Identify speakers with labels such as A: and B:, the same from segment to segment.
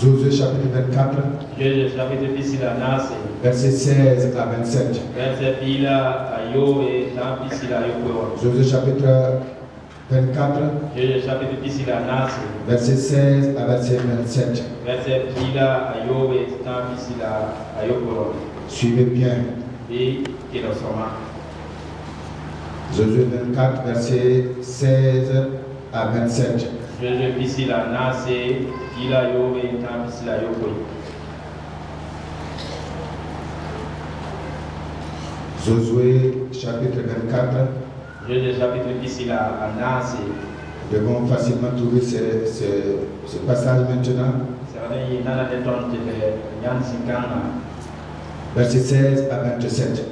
A: Josué chapitre 24, versets 16 à 27. Josué chapitre 24, verset 16 à verset 27. Suivez bien. Josué 24, verset 16 à 27. Josué chapitre 24. Nous devons facilement trouver ce passage maintenant. Verset 16 à 27.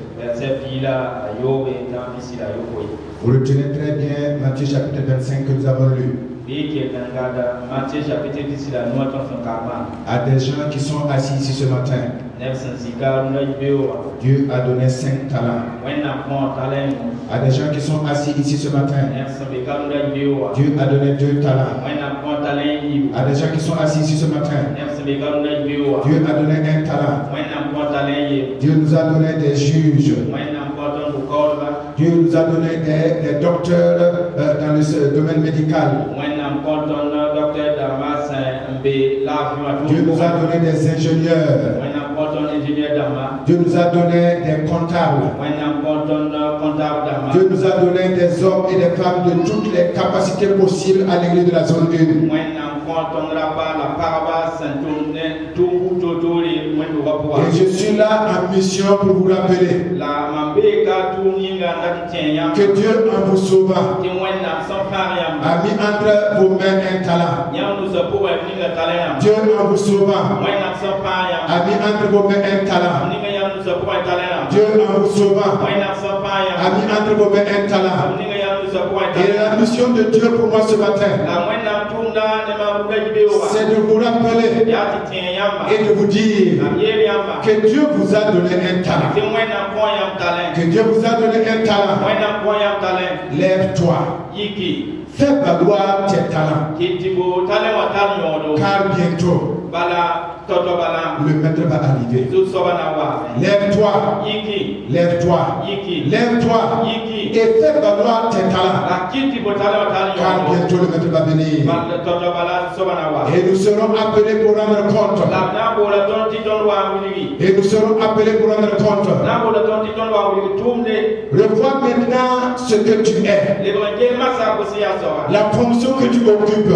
A: Vous retenez très bien Matthieu chapitre 25 que nous avons lu. À des gens qui sont assis ici ce matin, Dieu a donné 5 talents. À des gens qui sont assis ici ce matin, Dieu a donné 2 talents. À des gens qui sont assis ici ce matin, Dieu a donné 1 talent. Dieu nous a donné des juges. Dieu nous a donné des docteurs dans le domaine médical. Dieu nous a donné des ingénieurs. Dieu nous a donné des comptables. Dieu nous a donné des hommes et des femmes de toutes les capacités possibles à l'église de la zone 1. Et je suis là en mission pour vous rappeler que Dieu, en vous sauvant, a mis entre vos mains un talent. Dieu, en vous sauvant, a mis entre vos mains un talent. Dieu, en vous sauvant, a mis entre vos mains un talent. Et la mission de Dieu pour moi ce matin, c'est de vous rappeler et de vous dire que Dieu vous a donné un talent. Que Dieu vous a donné un talent. Lève-toi. Fais valoir tes talents. Car bientôt, le maître va arriver. Lève-toi. Lève-toi. Lève-toi. Et fais valoir tes talents. Car bientôt le maître va venir. Et nous serons appelés pour rendre compte. Et nous serons appelés pour rendre compte. Revois maintenant ce que tu es. La fonction que tu occupes.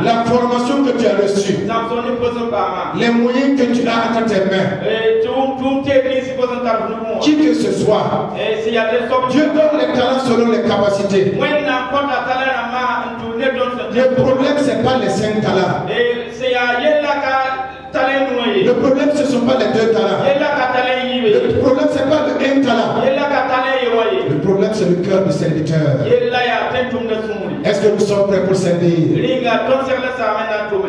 A: La formation que tu as reçue. Les moyens que tu as entre tes mains. Qui que ce soit. Dieu donne les talents selon les capacités. Le problème, ce n'est pas les 5 talents. Le problème, ce ne sont pas les 2 talents. Le problème, ce n'est pas le 1 talent. Le problème, c'est le cœur du serviteur. Est-ce que nous sommes prêts pour servir?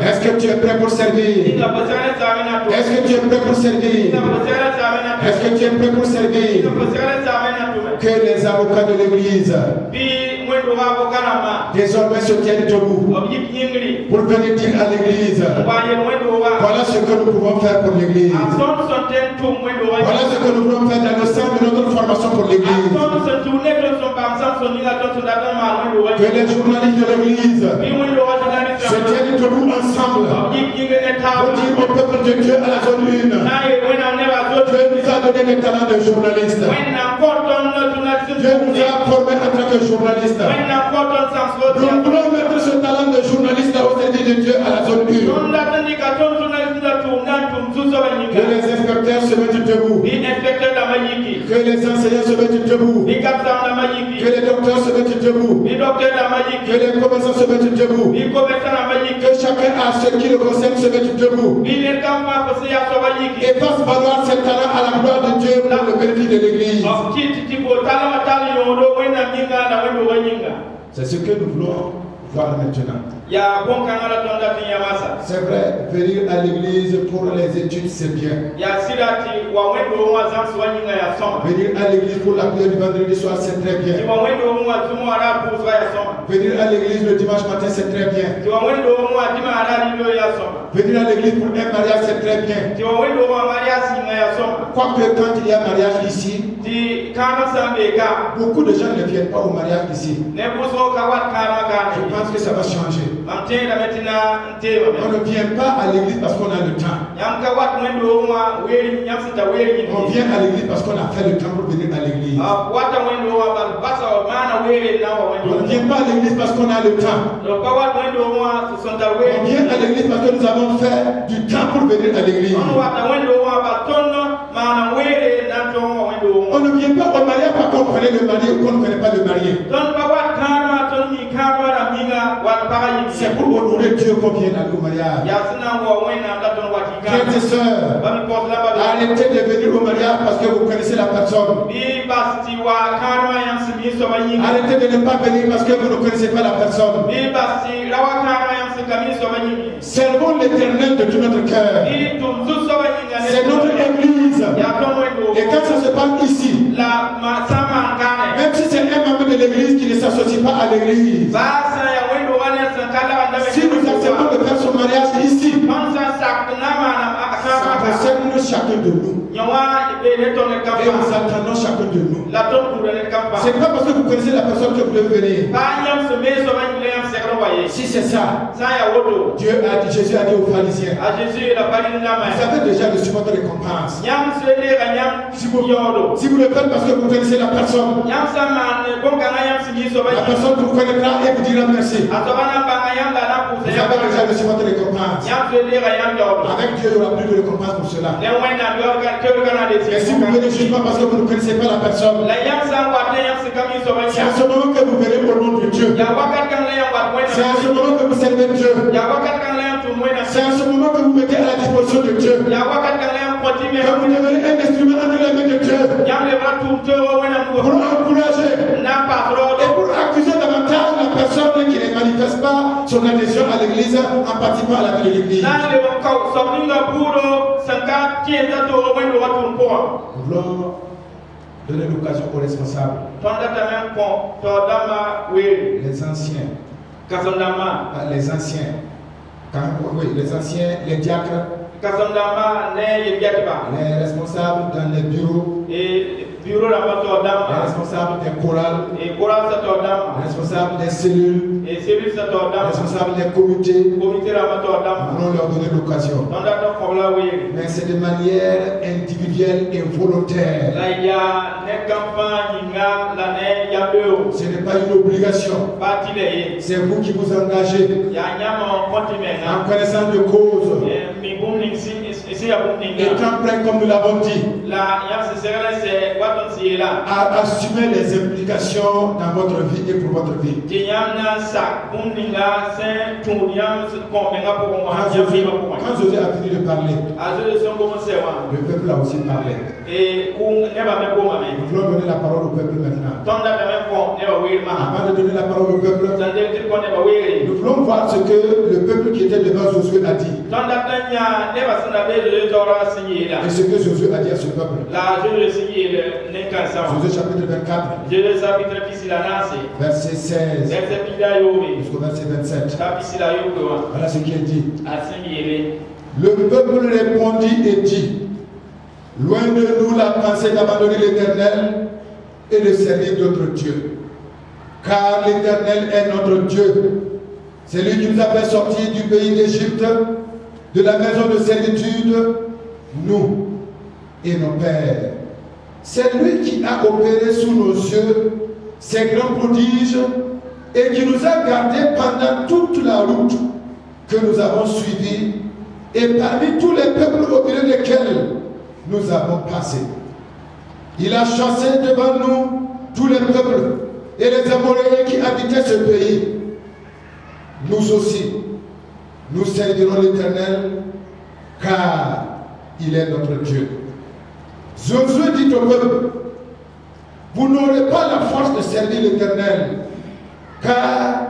A: Est-ce que tu es prêt pour servir? Est-ce que tu es prêt pour servir? Est-ce que tu es prêt pour servir? Que les avocats de l'Église désormais se tiennent debout pour venir dire à l'Église, voilà ce que nous pouvons faire pour l'Église. Voilà ce que nous pouvons faire dans le centre de notre formation pour l'Église. Que les journalistes de l'Église se tiennent debout ensemble pour dire au peuple de Dieu à la zone 1, Dieu nous a donné les talents de journalistes. Dieu nous a formés en tant que journalistes. Nous voulons mettre ce talent de journaliste au service de Dieu à la zone 1. Que les inspecteurs se mettent debout. Que les enseignants se mettent debout. Que les docteurs se mettent debout. Que les commerçants se mettent debout. Que chacun a ce qui le concerne se mette debout. Et fasse valoir ses talents à la gloire de Dieu pour le bénéfice de l'Église. C'est ce que nous voulons voir maintenant. C'est vrai, venir à l'église pour les études, c'est bien. Venir à l'église pour la prière du vendredi soir, c'est très bien. Venir à l'église le dimanche matin, c'est très bien. Venir à l'église pour un mariage, c'est très bien. Quoique quand il y a mariage ici, beaucoup de gens ne viennent pas au mariage ici. Je pense que ça va changer. On ne vient pas à l'église parce qu'on a le temps. On vient à l'église parce qu'on a fait le temps pour venir à l'église. On ne vient pas à l'église parce qu'on a le temps. On vient à l'église parce que nous avons fait du temps pour venir à l'église. On ne vient pas au mariage parce qu'on connaît le marié ou qu'on ne connaît pas le marié. C'est pour honorer Dieu qu'on vient aller au mariage. Frères et sœurs, arrêtez de venir au mariage parce que vous connaissez la personne. Arrêtez de ne pas venir parce que vous ne connaissez pas la personne. Servons l'Éternel de tout notre cœur. C'est notre église. Et quand ça se passe ici, même si c'est un membre de l'église qui ne s'associe pas à l'église, si nous acceptons de faire son mariage ici, ça concerne chacun de nous. Et nous attendons chacun de nous. C'est pas parce que vous connaissez la personne que vous devez venir. Si c'est ça, Dieu a dit, Jésus a dit aux pharisiens, vous avez déjà reçu votre récompense. Si vous le faites parce que vous connaissez la personne, la personne vous connaîtra et vous dira merci. Vous avez déjà reçu votre récompense. Avec Dieu, il n'y aura plus de récompense pour cela. Et si vous venez juste pas parce que vous ne connaissez pas la personne, c'est à ce moment que vous verrez au nom de Dieu. C'est à ce moment que vous servez Dieu. C'est à ce moment que vous mettez à la disposition de Dieu. Que vous devenez un instrument entre les mains de Dieu. Pour encourager et pour accuser davantage la personne qui ne manifeste pas son adhésion à l'église en participant à la vie de l'église. Nous voulons donner l'occasion aux responsables, les anciens, Oui, les anciens, les diacres, les responsables dans les bureaux, les responsables des chorales, les responsables des cellules, les responsables des comités. Nous voulons leur donner l'occasion. Mais c'est de manière individuelle et volontaire. Ce n'est pas une obligation. C'est vous qui vous engagez en connaissance de cause. Étant prêt, comme nous l'avons dit, à assumer les implications dans votre vie et pour votre vie. Quand Josué a fini de parler, le peuple a aussi parlé. Nous voulons donner la parole au peuple maintenant. Avant de donner la parole au peuple, nous voulons voir ce que le peuple qui était devant Josué a dit. Et ce que Josué a dit à ce peuple. Josué chapitre 24, verset 16 jusqu'au verset 27. Voilà ce qui est dit. Le peuple répondit et dit: loin de nous la pensée d'abandonner l'Éternel et de servir d'autres dieux. Car l'Éternel est notre Dieu. C'est lui qui nous a fait sortir du pays d'Égypte, de la maison de servitude, nous et nos pères. C'est lui qui a opéré sous nos yeux ces grands prodiges et qui nous a gardés pendant toute la route que nous avons suivie et parmi tous les peuples au milieu desquels nous avons passé. Il a chassé devant nous tous les peuples et les Amoréens qui habitaient ce pays. Nous aussi, nous servirons l'Éternel, car il est notre Dieu. Josué dit au peuple: vous n'aurez pas la force de servir l'Éternel, car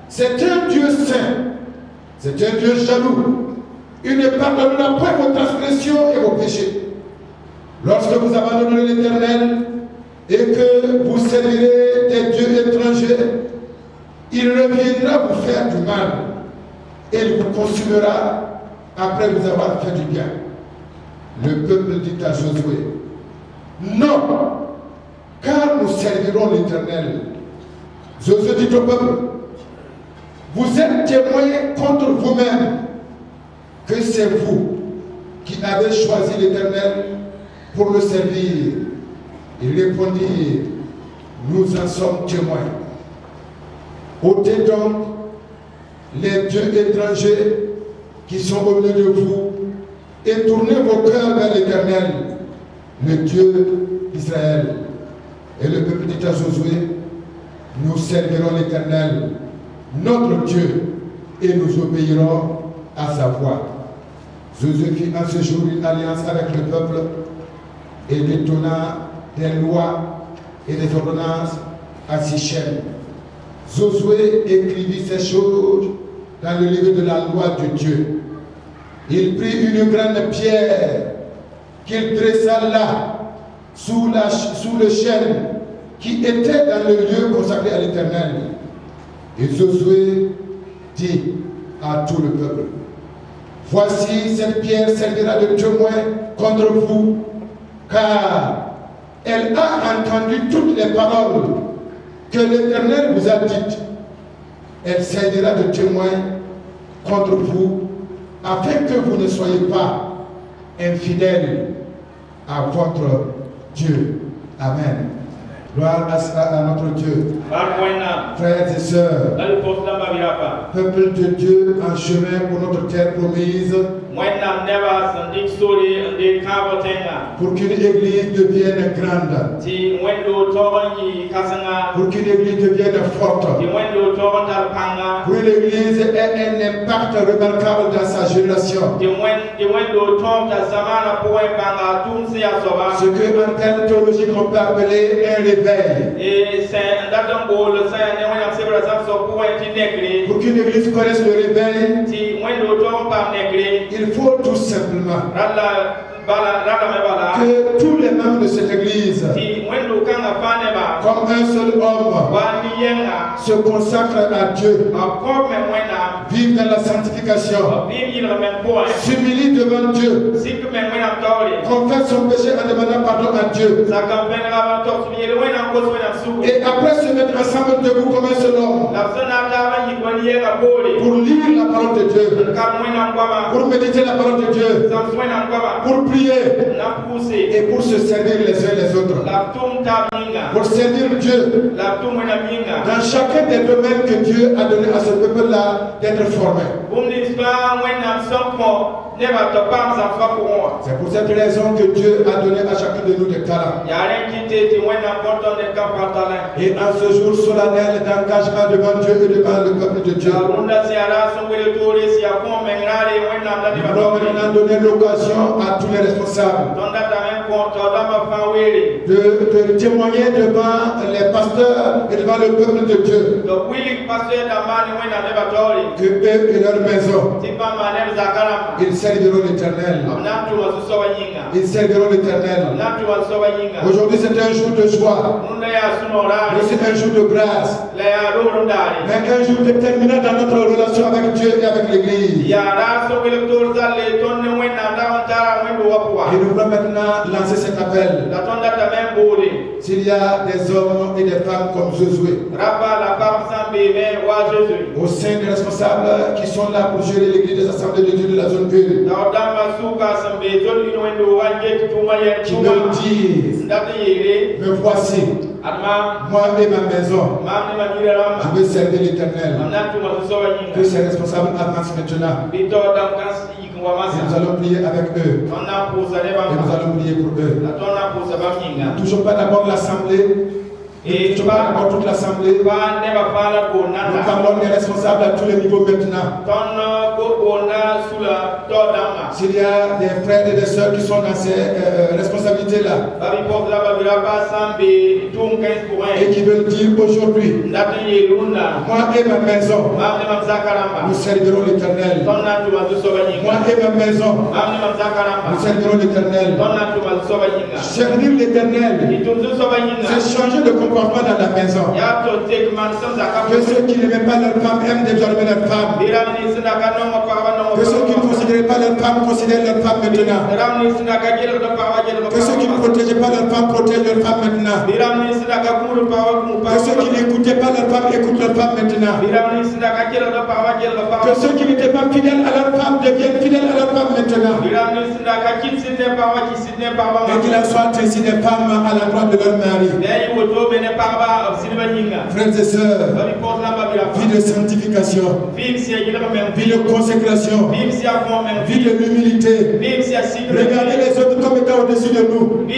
A: c'est un Dieu saint, c'est un Dieu jaloux. Il ne pardonnera pas vos transgressions et vos péchés. Lorsque vous abandonnerez l'Éternel et que vous servirez des dieux étrangers, il reviendra vous faire du mal et il vous consumera après vous avoir fait du bien. Le peuple dit à Josué: non, car nous servirons l'Éternel. Josué dit au peuple: vous êtes témoins contre vous-même que c'est vous qui avez choisi l'Éternel pour le servir. Il répondit: nous en sommes témoins. Ôtez donc les dieux étrangers qui sont au milieu de vous et tournez vos cœurs vers l'Éternel, le Dieu d'Israël. Et le peuple dit à Josué: nous servirons l'Éternel, notre Dieu, et nous obéirons à sa voix. Josué fit en ce jour une alliance avec le peuple et détonna des lois et des ordonnances à Sichem. Josué écrivit ces choses dans le livre de la loi de Dieu. Il prit une grande pierre qu'il dressa là, sous le chêne qui était dans le lieu consacré à l'Éternel. Et Josué dit à tout le peuple: voici, cette pierre servira de témoin contre vous, car elle a entendu toutes les paroles que l'Éternel vous a dites. Elle servira de témoin contre vous, afin que vous ne soyez pas infidèles à votre Dieu. Amen. Gloire à notre Dieu. Frères et sœurs, peuple de Dieu en chemin pour notre terre promise, pour qu'une église devienne grande, pour qu'une église devienne forte, pour qu'une église ait un impact remarquable dans sa génération. Ce que en termes théologiques on peut appeler un réveil. Pour qu'une église connaisse le réveil, il faut tout simplement que tous les membres de cette église, comme un seul homme, se consacrent à Dieu, vivent dans la sanctification, s'humilient devant Dieu, confessent son péché en demandant pardon à Dieu, et après se mettre ensemble debout comme un seul homme pour lire la parole de Dieu, pour méditer la parole de Dieu, pour prier et pour se servir les uns les autres, pour servir Dieu dans chacun des domaines que Dieu a donné à ce peuple-là d'être formé. C'est pour cette raison que Dieu a donné à chacun de nous des talents. Et en ce jour solennel d'engagement devant Dieu et devant le peuple de Dieu, nous voulons maintenant donner l'occasion à tous les responsables de témoigner devant les pasteurs et devant le peuple de Dieu que eux et leur maison, ils serviront l'Éternel. Ils serviront l'Éternel. Aujourd'hui c'est un jour de joie, mais c'est un jour de grâce, mais un jour déterminant dans notre relation avec Dieu et avec l'Église. Et nous voulons maintenant lancer cet appel. S'il y a des hommes et des femmes comme Josué au sein des responsables qui sont là pour gérer l'église des assemblées de Dieu de la zone 1, qui veulent dire, me voici, moi et ma maison, je veux servir l'Éternel. Que ces responsables avancent maintenant. Et nous allons prier avec eux. Et nous allons prier pour eux. Nous ne touchons pas d'abord l'assemblée. Et tu vas d'abord toute l'assemblée. Nous parlons des responsables à tous les niveaux maintenant. S'il y a des frères et des sœurs qui sont dans ces responsabilités-là et qui veulent dire aujourd'hui, moi et ma maison, nous servirons l'Éternel. Moi et ma maison, nous servirons l'Éternel. Servir l'Éternel, c'est changer de comportement dans la maison. Que ceux qui n'aimaient pas leur femme aiment désormais leur femme. Que ceux qui ne considéraient pas leur femme considèrent leur femme maintenant. Que ceux qui ne protégeaient pas leur femme protègent leur femme maintenant. Que ceux qui n'écoutaient pas leur femme écoutent leur femme maintenant. Que ceux qui n'étaient pas fidèles à leur femme deviennent fidèles à leur femme maintenant. Et qu'il en soit ainsi des femmes à la droite de leur mari. Frères et sœurs, vie de sanctification, vie de consécration, vie de l'humilité. Regardez les autres comme étant au-dessus de nous. Et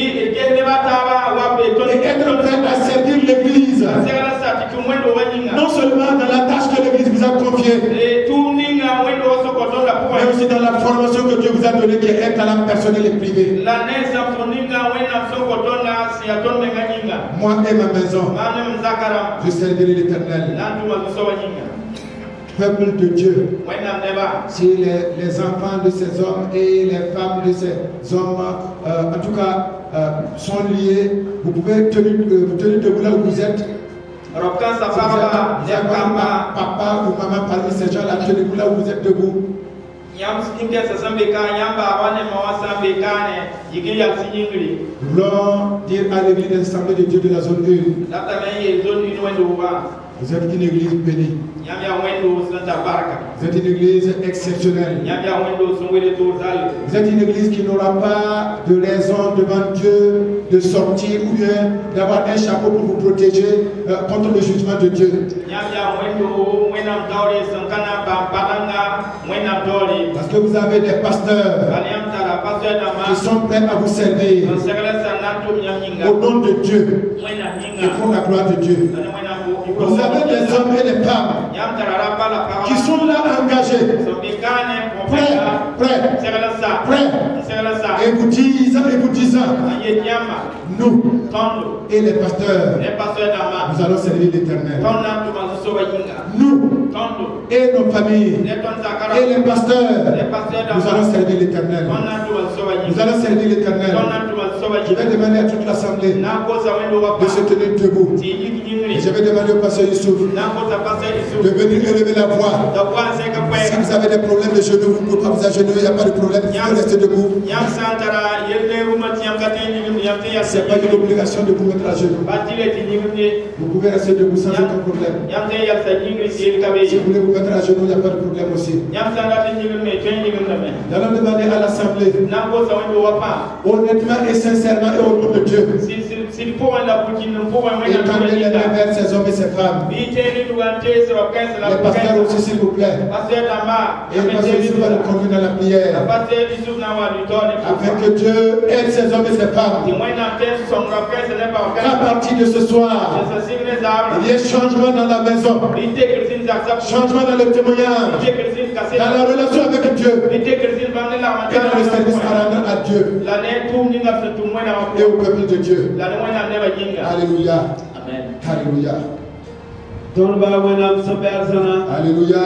A: être prêt à servir l'Église. Non seulement dans la tâche que l'Église vous a confiée, mais aussi dans la formation que Dieu vous a donnée, qui est un talent personnel et privé. Moi et ma maison, je servirai l'Éternel. Peuple de Dieu, si les enfants de ces hommes et les femmes de ces hommes, en tout cas, sont liés, vous pouvez tenir debout là où vous êtes. Si vous êtes papa ou maman parmi ces gens-là, tenez debout là où vous êtes debout. Nous voulons dire à l'église des assemblées de Dieu de la zone 1, vous êtes une église bénie. Vous êtes une église exceptionnelle. Vous êtes une église qui n'aura pas de raison devant Dieu de sortir ou bien d'avoir un chapeau pour vous protéger contre le jugement de Dieu. Parce que vous avez des pasteurs qui sont prêts à vous servir au nom de Dieu et pour la gloire de Dieu. Vous avez des hommes et des femmes qui sont là engagés, prêts, et vous disant, nous et les pasteurs, nous allons servir l'Éternel. Nous et nos familles et les pasteurs, nous allons servir l'Éternel. Nous allons servir l'Éternel. Je vais demander à toute l'Assemblée de se tenir debout. Et je vais demander au pasteur Youssouf de venir élever la voix. Si vous avez des problèmes de genoux, vous ne pouvez pas vous agenouiller, il n'y a pas de problème, vous pouvez rester debout. Ce n'est pas une obligation de vous mettre à genoux. Vous pouvez rester debout sans aucun problème. Si vous voulez vous mettre à genoux, il n'y a pas de problème aussi. Nous allons demander à l'Assemblée, honnêtement et sincèrement et au nom de Dieu, étendez les mains vers ces hommes et ces femmes. Les pasteurs aussi, s'il vous plaît. Et le pasteur Youssouf va nous conduire dans la prière. Afin que Dieu aide ces hommes et ces femmes. À partir de ce soir, il y ait changement dans la maison, changement dans le témoignage, dans la relation avec Dieu, et dans le service à rendre à Dieu et au peuple de Dieu. Alléluia. Alléluia. Alléluia.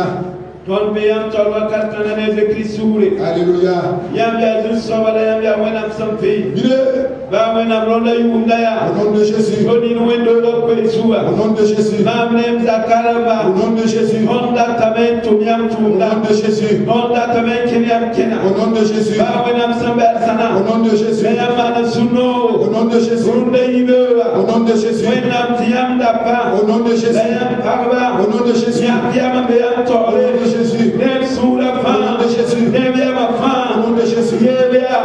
A: Alléluia. Au nom de Jésus. Au nom de Jésus. Au nom de Jésus. Au nom de Jésus. Au nom de Jésus. Au nom de Jésus. Au nom de Jésus. Au nom de Jésus. Au nom de Jésus. Au nom de Jésus. Au nom de Jésus. Au nom de Jésus. Au nom de Jésus. Au nom de Jésus. Au nom de Jésus.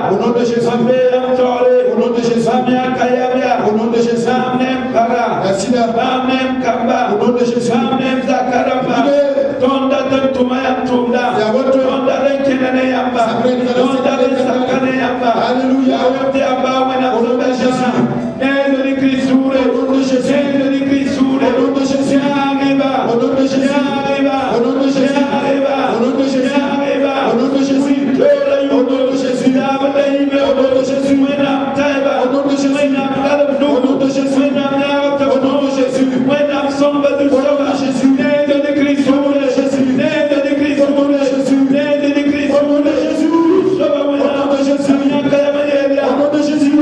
A: Au nom de Jésus. Au nom de Jésus. Au nom de Jésus. Merci là. Au nom de Jésus. Alléluia.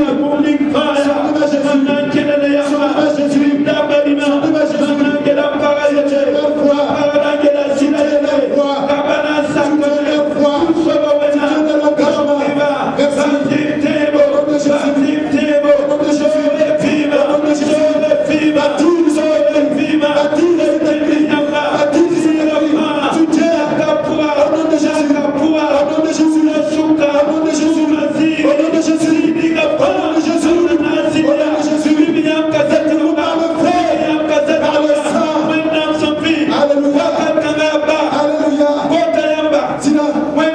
A: Au nom de Jésus.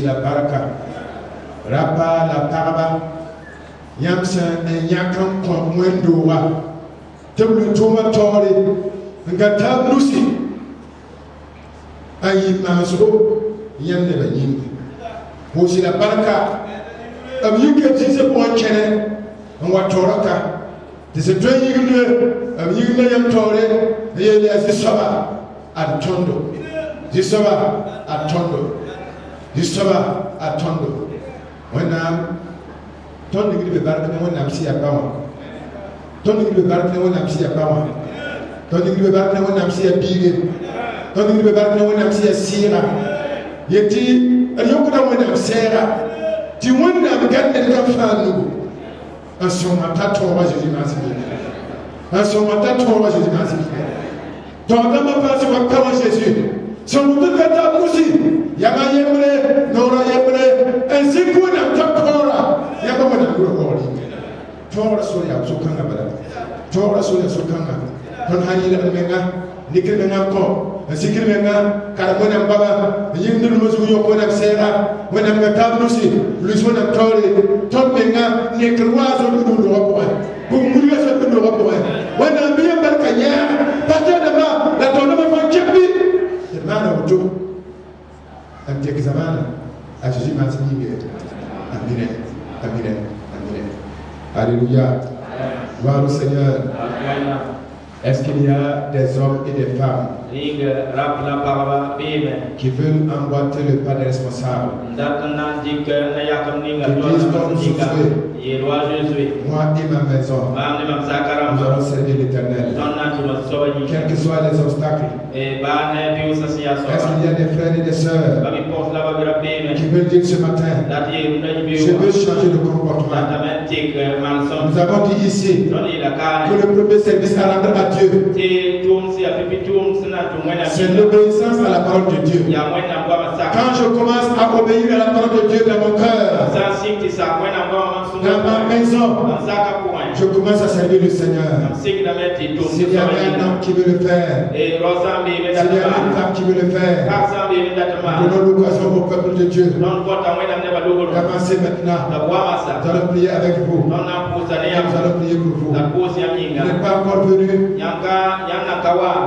A: la baraka. Rapa la paraba. Yamsan et Yakam comme Wendoa. Table Toma Tori. Ngata Lucy. Aïe Manso. Yam never ying. Aussi la baraka. Am you get this point, Chene? And what Toraka? This is a dream. Am you Yam Tori? Really as the Saba at Tondo. This Saba at Tondo. This Saba at Tondo. When I'm Tondo give a bargain when I'm see a power. Tondo give a bargain when I'm see a power. Tondo give a bargain when I'm see a big. Tondo give a bargain when I'm see a Sierra. Yeti, a Yokoda when I'm Sarah. Do you want to get the family? And so my tattoo was in Massey. And so my tattoo was in Massey. Don't let my person what comes Jésus. So we look at that Musi, Yama Yebre, Nora Yebre, and Zikuna Takora, Yamana Guru. Tora Soya Sukanga, Tora Soya Sukanga, Don Hani Menga, Nikimenako, and Sikimenga, Karamona Baba, the Yindu Musu Sarah, when I'm a Tabusi, Luzona Tori, Tomenga, Nikruazo Guru, Gumulas Guru, when I'm being Bakaya, Patanama, that don't know Jeppy. Man of Joe and take Zamana as you must be here. Amen. Alléluia. Gloire au Seigneur. Est-ce qu'il y a des hommes et des femmes qui veulent emboîter le pas des responsables? Qui disent comme Josué, moi et ma maison, nous allons servir l'Éternel. Quels que soient les obstacles. Est-ce qu'il y a des frères et des sœurs qui veulent dire ce matin, je veux changer de comportement? Nous avons dit ici que le premier service à rendre à Dieu, c'est l'obéissance à la parole de Dieu. Quand je commence à obéir à la parole de Dieu dans mon cœur, dans ma maison, je commence à servir le Seigneur. S'il y a un homme qui veut le faire, s'il y a une femme qui veut le faire, donnons l'occasion au peuple de Dieu d'avancer maintenant. Nous allons prier avec vous. Nous allons prier pour vous. Vous n'êtes pas encore venu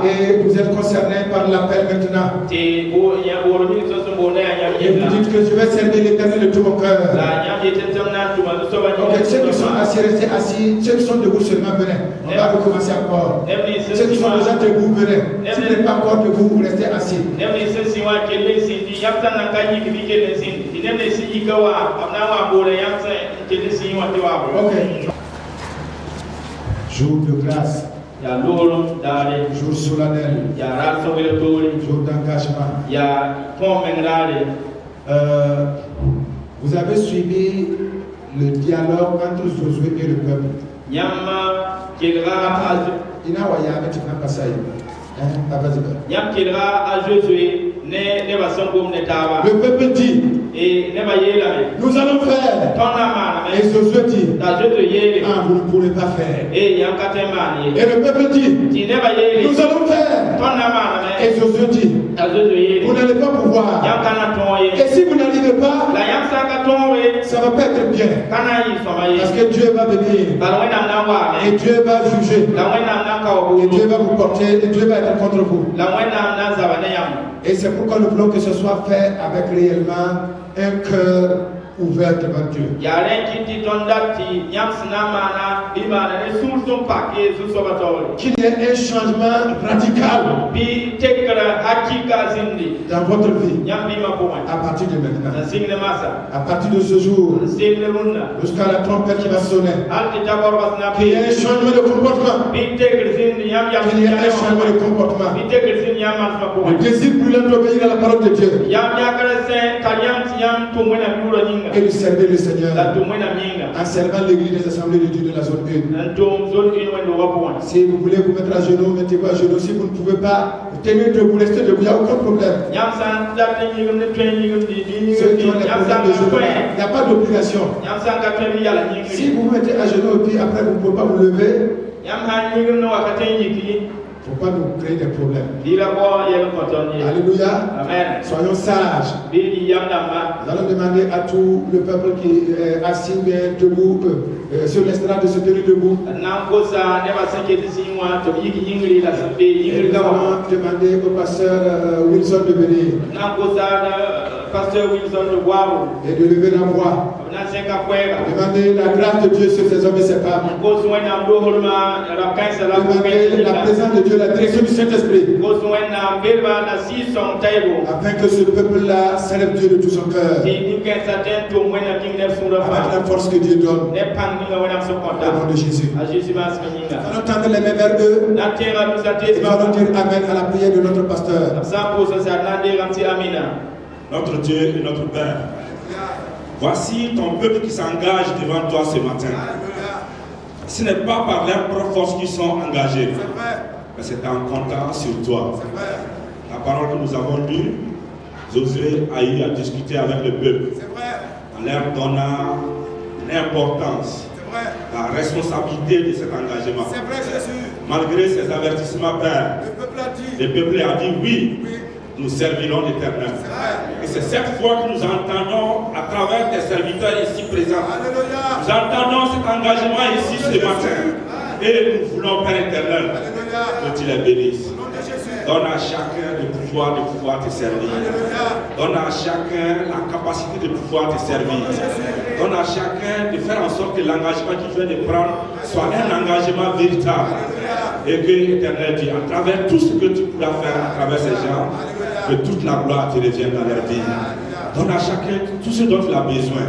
A: et vous êtes concerné par l'appel maintenant. Et vous dites que je vais servir l'Éternel de tout mon cœur. Ok, ceux qui sont assis, restez assis. Ceux qui sont debout seulement, venez. On va recommencer encore. Ceux qui sont déjà debout, venez. Si vous n'êtes pas encore debout, vous restez assis. Ok. Jour de grâce. Jour solennel. Jour d'engagement. Vous avez suivi le dialogue entre Josué et le peuple. Le peuple dit, nous allons faire. Et Josué dit, vous ne pourrez pas faire. Et le peuple dit, nous allons faire. Et Josué dit, vous n'allez pas pouvoir. Et si vous n'arrivez pas, ça ne va pas être bien. Parce que Dieu va venir. Et Dieu va juger. Et Dieu va vous porter. Et Dieu va être contre vous. Et c'est pourquoi nous voulons que ce soit fait avec réellement un cœur ouvert devant Dieu. Qu'il y ait un changement radical dans votre vie à partir de maintenant. À partir de ce jour, jusqu'à la trompette qui va sonner, qu'il y ait un changement de comportement. Qu'il y ait un changement de comportement. Le désir brûlant d'obéir à la parole de Dieu. Et de servir le Seigneur en servant l'église des assemblées de Dieu de la zone 1. Si vous voulez vous mettre à genoux, mettez-vous à genoux. Si vous ne pouvez pas, tenez debout, restez debout, il n'y a aucun problème. Ceux qui ont les problèmes de genoux, il n'y a pas d'obligation. Si vous vous mettez à genoux et puis après vous ne pouvez pas vous lever, Il ne faut pas nous créer des problèmes.
B: Alléluia.
A: Amen.
B: Soyons sages. Nous allons demander à tout le peuple qui est assis bien debout sur l'estrade de se tenir debout. Nous allons demander au pasteur Wilson de venir et de lever la voix. Demander la grâce de Dieu sur ces hommes et ces femmes. Demander la présence de Dieu, la direction du Saint-Esprit. Afin que ce peuple-là célèbre Dieu de tout son cœur. Avec la force que Dieu donne. Au nom de Jésus. Nous allons tendre les mains vers eux. Et nous allons dire Amen à la prière de notre pasteur.
C: Notre Dieu et notre Père. Voici ton peuple qui s'engage devant toi ce matin. Ce n'est pas par leurs propres forces qu'ils sont engagés, mais c'est en comptant sur toi. La parole que nous avons lue, Josué a eu à discuter avec le peuple en leur donnant l'importance, la responsabilité de cet engagement. Malgré ces avertissements, Père, le peuple a dit oui. Nous servirons l'Éternel. Et c'est cette foi que nous entendons à travers tes serviteurs ici présents. Nous entendons cet engagement ici ce matin. Et nous voulons, Père éternel, que tu les bénisses. Donne à chacun le pouvoir de pouvoir te servir. Donne à chacun la capacité de pouvoir te servir. Donne à chacun de faire en sorte que l'engagement qu'il vient de prendre soit un engagement véritable. Et que, éternel Dieu, à travers tout ce que tu pourras faire à travers ces gens, que toute la gloire te revienne dans leur vie. Donne à chacun tout ce dont il a besoin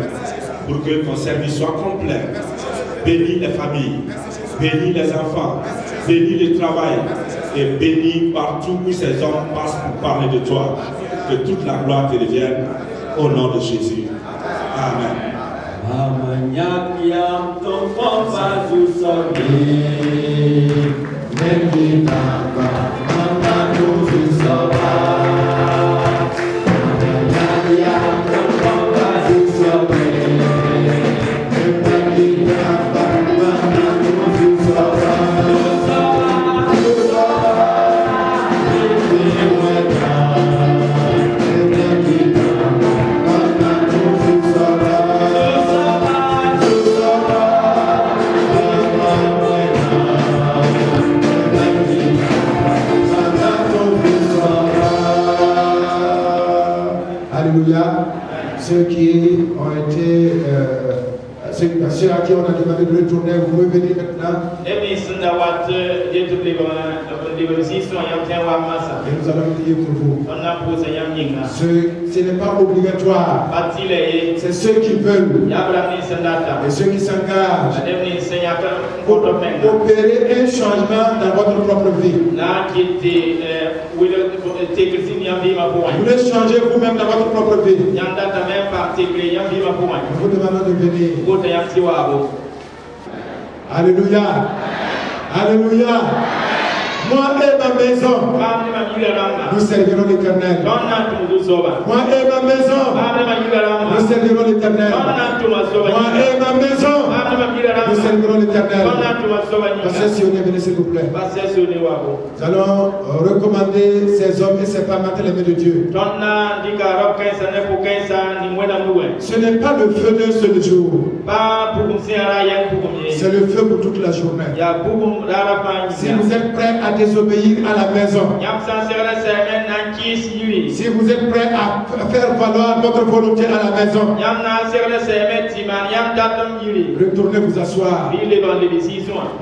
C: pour que ton service soit complet. Bénis les familles, bénis les enfants, bénis le travail et bénis partout où ces hommes passent pour parler de toi. Que toute la gloire te revienne au nom de Jésus. Amen.
B: Ceux qui ont été, ceux à qui on a demandé de retourner, vous pouvez venir maintenant. Et nous allons prier pour vous. Ce n'est pas obligatoire. C'est ceux qui veulent. Et ceux qui s'engagent pour opérer un changement dans votre propre vie. Vous voulez changer vous-même dans votre propre vie. Nous vous demandons de venir. Alléluia. Alléluia. Moi et ma maison, nous servirons l'Éternel. Moi et ma maison, nous servirons l'Éternel. Moi et ma maison, nous servirons l'Éternel. Passez sur les venez s'il vous plaît. Nous allons recommander ces hommes et ces femmes entre les mains de Dieu. Ce n'est pas le feu d'un seul jour. C'est le feu pour toute la journée. Si vous êtes prêts à désobéir à la maison, si vous êtes prêts à faire valoir votre volonté à la maison, retournez vous asseoir.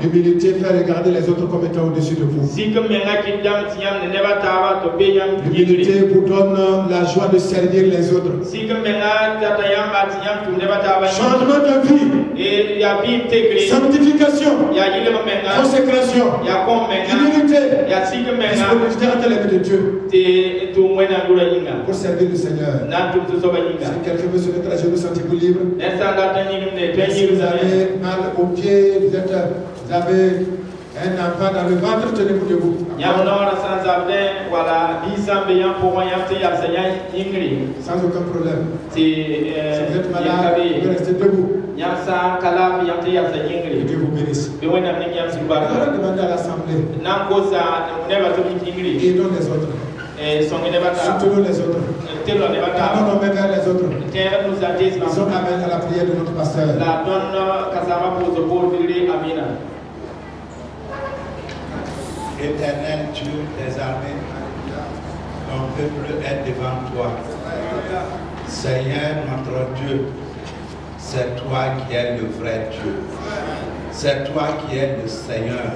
B: L'humilité fait regarder les autres comme étant au-dessus de vous. L'humilité vous donne la joie de servir les autres. Changement de vie, sanctification, consécration, humilité, disponibilité entre les mains de Dieu pour servir le Seigneur. Si quelqu'un veut se mettre à genoux, sentez-vous libre. Si vous avez mal au pied, vous avez un enfant dans le ventre, tenez-vous debout. Sans aucun problème. Si vous êtes malade, vous pouvez rester debout. Que Dieu vous bénisse. Alors demandez à l'assemblée. Aidons les autres. Soutenons les autres. Tendons nos mains vers les autres. Disons amen à la prière de notre pasteur.
D: Éternel Dieu des armées, ton peuple est devant toi. Seigneur notre Dieu, c'est toi qui es le vrai Dieu. C'est toi qui es le Seigneur.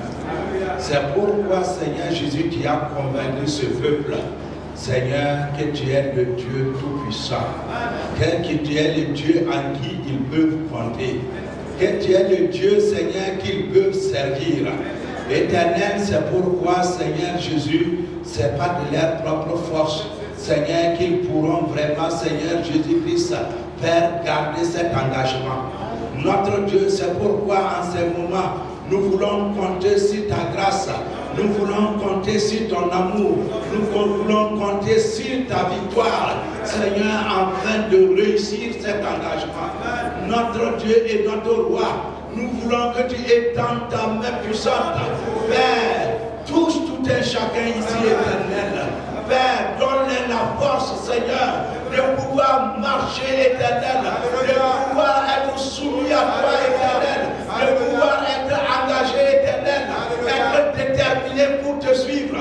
D: C'est pourquoi, Seigneur Jésus, tu as convaincu ce peuple, Seigneur, que tu es le Dieu Tout-Puissant, que tu es le Dieu en qui ils peuvent compter, que tu es le Dieu, Seigneur, qu'ils peuvent servir. Éternel, c'est pourquoi, Seigneur Jésus, ce n'est pas de leur propre force, Seigneur, qu'ils pourront vraiment, Seigneur Jésus-Christ, faire garder cet engagement. Notre Dieu, c'est pourquoi en ce moment, nous voulons compter sur ta grâce, nous voulons compter sur ton amour, nous voulons compter sur ta victoire, Seigneur, afin de réussir cet engagement. Notre Dieu et notre roi, nous voulons que tu étendes ta main puissante. Père, touche tout un chacun ici, éternel. Père, donne-leur la force, Seigneur, de pouvoir marcher, éternel, de pouvoir être soumis à toi, éternel, de pouvoir être engagé, éternel, être déterminé pour te suivre.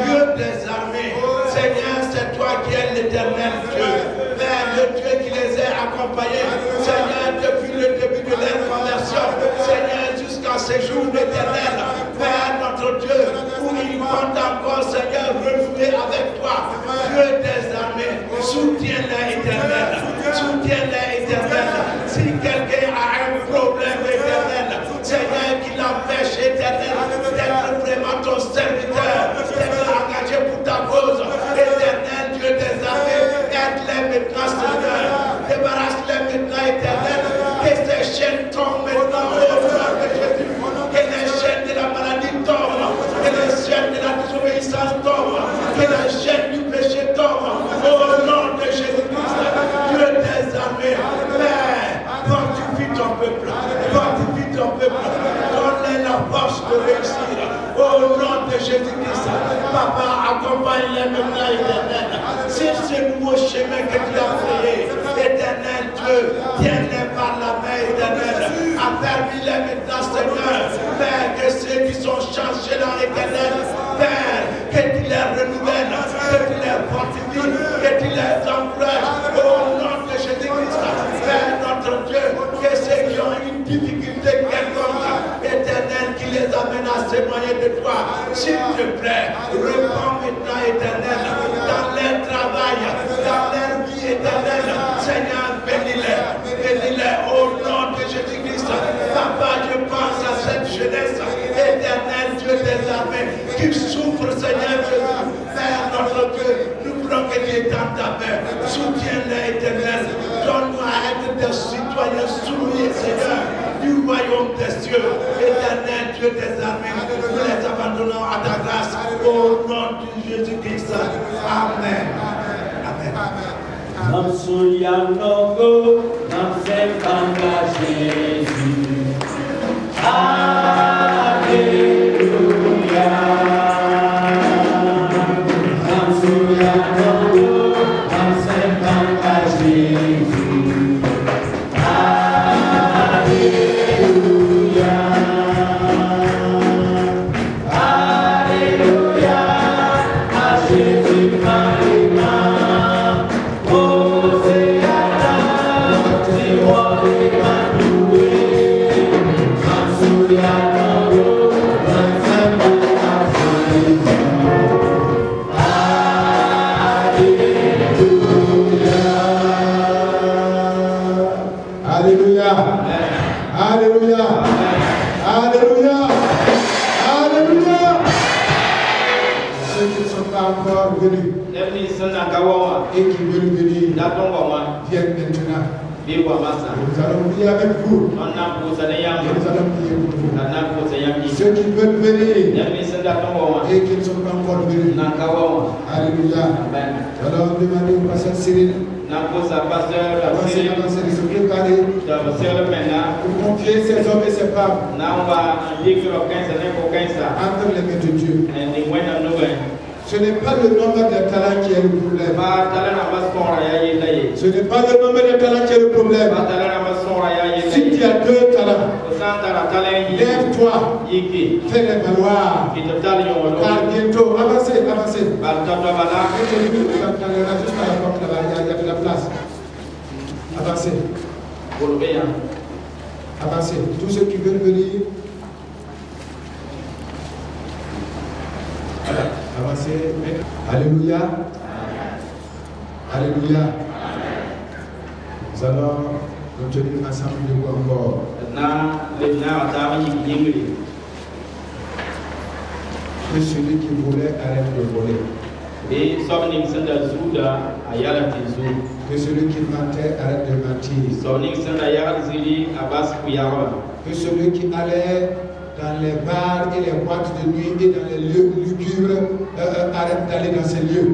D: Dieu des armées, Seigneur, c'est toi qui es l'éternel Dieu. Père, le Dieu qui les a accompagnés, Seigneur, depuis le début de leur conversion, Seigneur, jusqu'à ce jour éternel. Père, notre Dieu, où ils comptent encore, Seigneur, renouer avec toi. Dieu des armées, soutiens-les, éternel. Soutiens-les, éternel. Si quelqu'un a un problème, éternel, Seigneur, qui l'empêche, éternel, d'être vraiment ton serviteur, d'être engagé pour ta cause, éternel, Dieu des armées, aide-les maintenant, Seigneur. Débarrasse-les maintenant, éternel. Que ces chaînes tombent maintenant, au nom de Jésus. Que les chaînes de la maladie tombent. Que les chaînes de la désobéissance tombent. Que les chaînes du péché tombent. Au nom de Jésus-Christ, Dieu des armées. Père, fortifie ton peuple. Fortifie ton peuple. Donne-les la force de réussir. Au nom de Jésus-Christ, Papa, accompagne-les maintenant, éternel. Sur ce nouveau chemin que tu as créé, éternel Dieu, tiens-les par la main, éternel. Affermis-les maintenant, Seigneur. Père, que ceux qui sont changés dans l'éternel, Père, que tu les renouvelles, que tu les fortifies, que tu les encourages. Au nom de Jésus-Christ, Père, notre Dieu, que ceux qui ont une difficulté quelconque, éternel, qui les amène à s'éloigner de toi, s'il te plaît, réponds maintenant, éternel, dans leur travail, dans leur vie éternelle. Seigneur, bénis-les, bénis-les au nom de Jésus-Christ. Papa, je pense à cette jeunesse, éternel Dieu des armées, qui souffre, Seigneur Jésus. Père, notre Dieu, nous voulons que tu étendes ta main, soutiens-les, éternel. Donne-nous à être des citoyens soumis, Seigneur, du royaume des cieux. Éternel Dieu des armées, nous les abandonnons à ta grâce au nom de Jésus-Christ. Amen. Amen.
E: Namsuyanogo, namsekanga Jésus. Alléluia. Namsuyanogo, namsekanga Jésus. Alléluia. Alléluia. À Jésus Marie.
B: Alléluia. Alléluia. Alléluia. Alléluia. Ceux qui ne sont pas encore venus et qui veulent venir, viennent maintenant. Nous allons prier avec vous. Et nous allons prier pour vous. Ceux qui veulent venir et qui ne sont pas encore venus. Alléluia. Alors demandez au pasteur Cyril. préparé pour confier ces hommes et ces femmes entre les mains de Dieu. Ce n'est pas le nombre de talents qui est le problème. Ce n'est pas le nombre de talents qui est le problème. Si tu as 2 talents, lève-toi, fais-les valoir. Car bientôt, avancez. Juste à la porte là-bas, il y a de la place. Avancez. Avancez. Tous ceux qui veulent venir. Avancez. Alléluia. Alléluia. Nous allons nous tenir ensemble de encore. Que celui qui volait arrête de voler. Que celui qui mentait arrête de mentir. Que celui qui allait dans les bars et les boîtes de nuit et dans les lieux lugubres arrête d'aller dans ces lieux.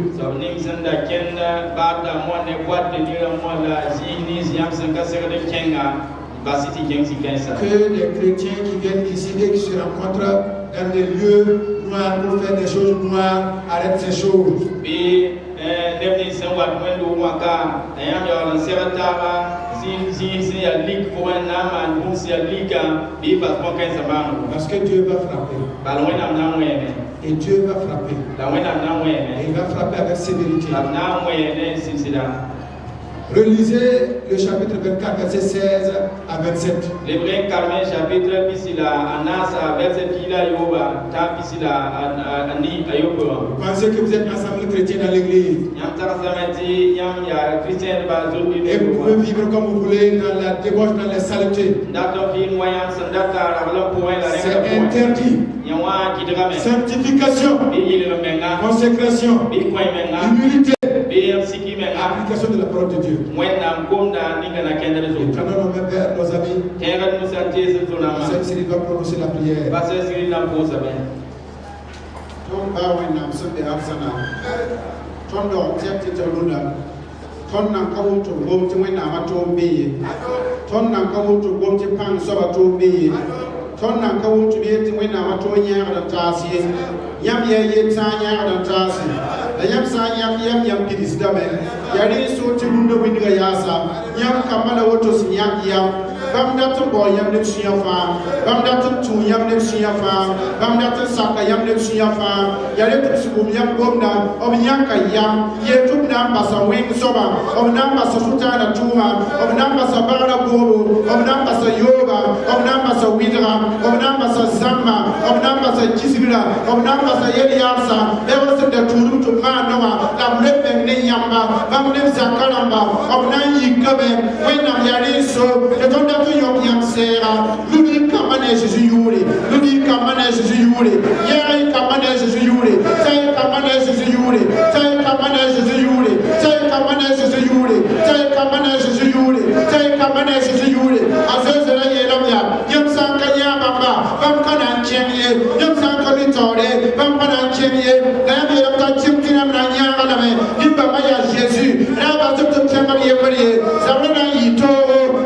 B: Que les chrétiens qui viennent ici et qui se rencontrent dans des lieux noirs pour faire des choses noires arrêtent ces choses. Parce que Dieu va frapper. Et Dieu va frapper. Et il va frapper avec sévérité. Relisez le chapitre 24, verset 16 à 27. Pensez que vous êtes ensemble chrétiens dans l'église. Et vous pouvez vivre comme vous voulez dans la débauche, dans les saletés. C'est interdit. Sanctification, consécration, humilité, application de la parole de Dieu. Et prenons nos pères, nos amis. Seigneur Cyril va prononcer la prière.
F: Yam ye tanya da tasi da yam sa yam pidis da men yari so ti rundo winga yasa yam kamala woto si yam bam da to boy yam ne siya fa bam da to tu yam ne siya fa bam da to saka yam ne siya fa yari to su yam bomda ob yanka yam ye to na basa wing soba ob na basa suta da tuma ob na basa bara bobo ob na basa yoga ob na basa widra ob na basa zamba ob na basa kisibira ob na basa yeli yarsa ewa se da turu to ma noa la mlebe ne yamba bam ne zakaramba ob na yikabe wena yari so e to da to yok yam sera ludi kamane Jésus yuri ludi kamane Jésus yuri yari kamane Jésus yuri tay kamane Jésus yuri tay kamane Jésus yuri tay kamane Jésus yuri tay kamane Jésus yuri tay kamane Jésus yuri azezera yelam ya yam sanka yamba bam kana chemye yam sanka litore bam kana chemye na yelam ta chimtina na nyanga na me dimba maya Jésus na ba zupto chamba yebri zamana yito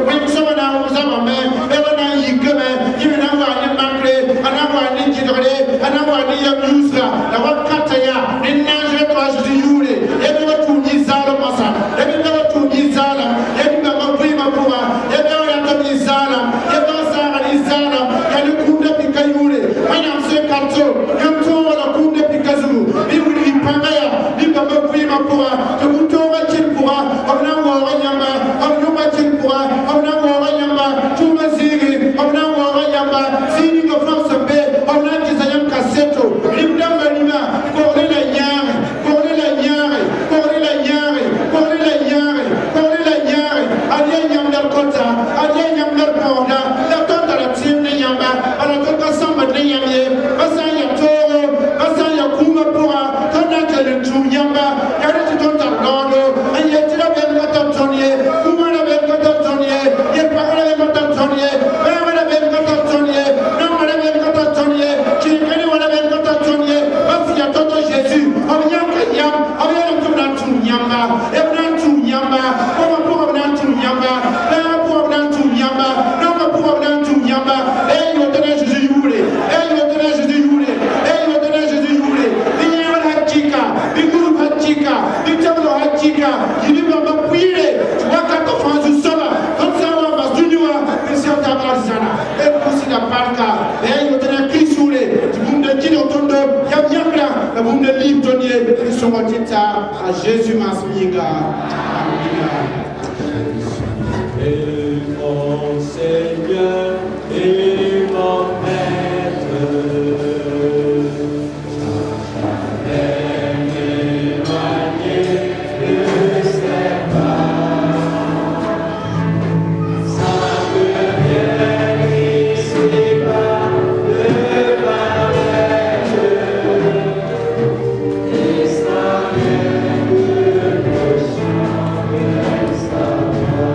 F: wim somana uzama me ebana yigame yimina wa ni makre anawa ni jidore anawa ni yusra na wakata ya ninanje to Jésus yuri ebi watu nyizalo masa ebi watu nyizala ebi mabuima kuwa ebi watu nyizala ebi sara nyizala yani kunda pikayure wana msekato yamto wala kunda pikazu biwili pangaya biba mabuima kuwa tukuto wa chipura ona wa nyamba ona chipura ona wa nyamba tumaziri ona wa nyamba sini go France be ona kizayam kaseto limda malima korela nyare korela nyare korela nyare korela nyare korela nyare aliye nyamdar kota aliye nyamdar ponda la tota la timne nyamba ala tota samba ne nyamye basa ya toro basa ya kuma pora tona tele tu nyamba yari tota lodo ayeti la ben kota tonye kuma la ben kota tonye ye parole ben kota tonye baba la ben kota tonye nama la ben kota tonye chikani wala ben kota tonye basi ya toto Jésus on nyamba yam on yam tu nyamba e na tu nyamba pour na tu nyamba Songotita, à Jésus Masminga.
E: Et mon Seigneur et mon Maître, jamais m'éloigner de ses pas. Sans que rien ici-bas ne m'arrête, et sans rien que le chant reste à moi.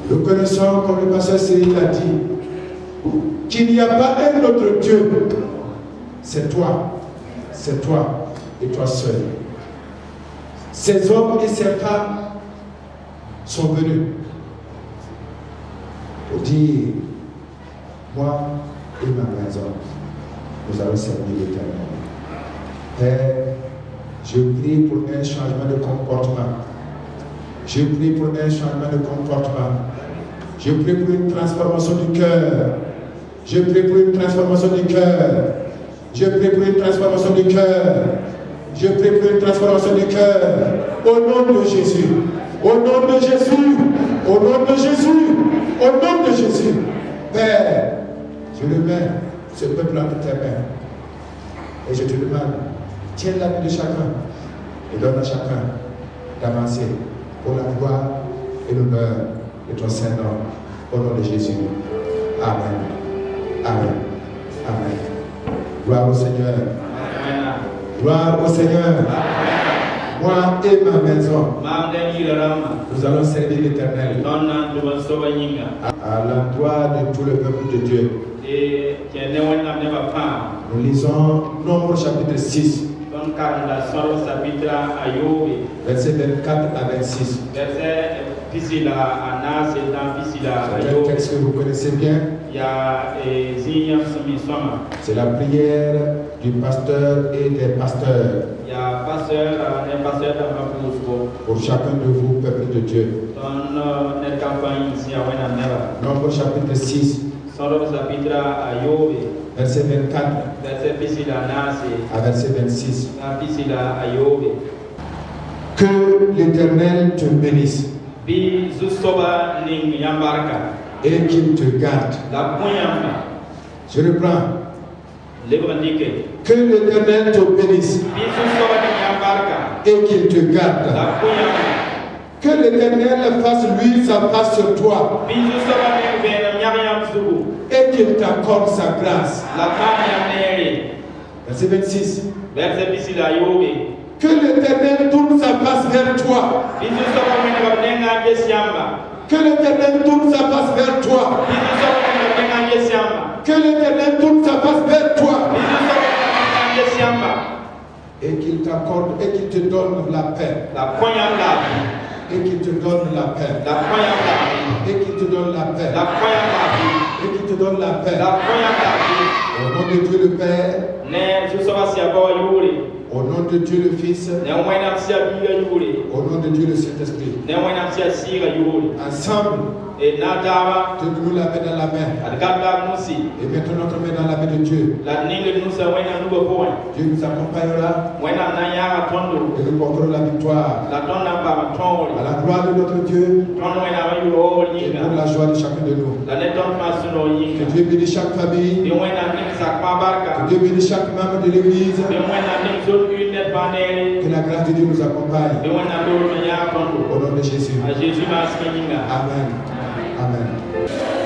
B: Nous connaissons, comme le pasteur Cyril l'a dit, qu'il n'y a pas un autre Dieu. C'est toi et toi seul. Ces hommes et ces femmes sont venus pour dire, moi et ma maison, nous allons servir l'Éternel. Père, je prie pour un changement de comportement. Je prie pour un changement de comportement. Je prie pour une transformation du cœur. Je prie pour une transformation du cœur. Je prie pour une transformation du cœur. Je prie pour une transformation du cœur. Au nom de Jésus. Au nom de Jésus. Au nom de Jésus. Au nom de Jésus. Père, je remets ce peuple entre tes mains. Et je te demande, tiens la vie de chacun et donne à chacun d'avancer pour la gloire et l'honneur de ton Saint-Nom. Au nom de Jésus. Amen. Amen. Amen. Gloire au Seigneur.
A: Amen.
B: Gloire au Seigneur.
A: Amen.
B: Moi et ma maison, nous allons servir l'Éternel à l'endroit de tout le peuple de Dieu. Nous lisons Nombre chapitre 6, versets 24 à 26. C'est un texte que vous connaissez bien. C'est la prière du pasteur et des pasteurs. Pour chacun de vous, peuple de Dieu. Nombre chapitre 6, verset 24 à verset 26. Que l'Éternel te bénisse
A: bi zusoba ning yambarka
B: et qu'il te garde.
A: la kuyamba
B: Je reprends.
A: lebandike
B: Que l'Éternel te bénisse
A: bi zusoba ning yambarka
B: et qu'il te garde.
A: la kuyamba
B: Que l'Éternel fasse lui sa face sur toi
A: bi zusoba ning bena nyam zugu
B: et qu'il t'accorde sa grâce.
A: la kanya nere
B: Verset 26.
A: verset bisila yobe
B: Que l'Éternel tourne sa face vers toi.
A: bi zusoba ning babnenga gesiamba
B: Que l'Éternel tourne sa face vers toi.
A: bi zusoba ning babnenga gesiamba
B: Que l'Éternel tourne sa face vers toi.
A: bi zusoba ning gesiamba
B: Et qu'il t'accorde et qu'il te donne la paix.
A: la kuyamba
B: Et qu'il te donne la paix.
A: la kuyamba
B: Et qu'il te donne la paix.
A: la kuyamba
B: Et qu'il te donne la paix.
A: la kuyamba
B: Au nom de Dieu le Père.
A: ne zusoba sia bawa yuri
B: Au nom de Dieu le Fils.
A: ne wena sia biga yuri
B: Au nom de Dieu le Saint-Esprit.
A: ne wena sia sira yuri
B: Ensemble,
A: e nataba
B: tenons la main dans la main.
A: adkata musi
B: Et mettons notre main dans la main de Dieu.
A: la ninge nusa wena nugo poe
B: Dieu nous accompagnera
A: wena na yanga tondo
B: et nous porterons la victoire.
A: la tonna ba
B: À
A: tongo
B: la gloire de notre Dieu
A: tondo wena ba yuro
B: et
A: yinga
B: pour la joie de chacun de nous.
A: la ne ton masuno
B: Que
A: yinga
B: Dieu bénisse chaque famille.
A: bi wena ning sa kwa barka
B: Que Dieu bénisse chaque membre de l'Église.
A: bi wena ning zon unet panere
B: Que la grâce de Dieu nous accompagne.
A: bi wena do ya tondo
B: Au nom de Jésus.
A: a Jésus mas yinga
B: Amen. Amen.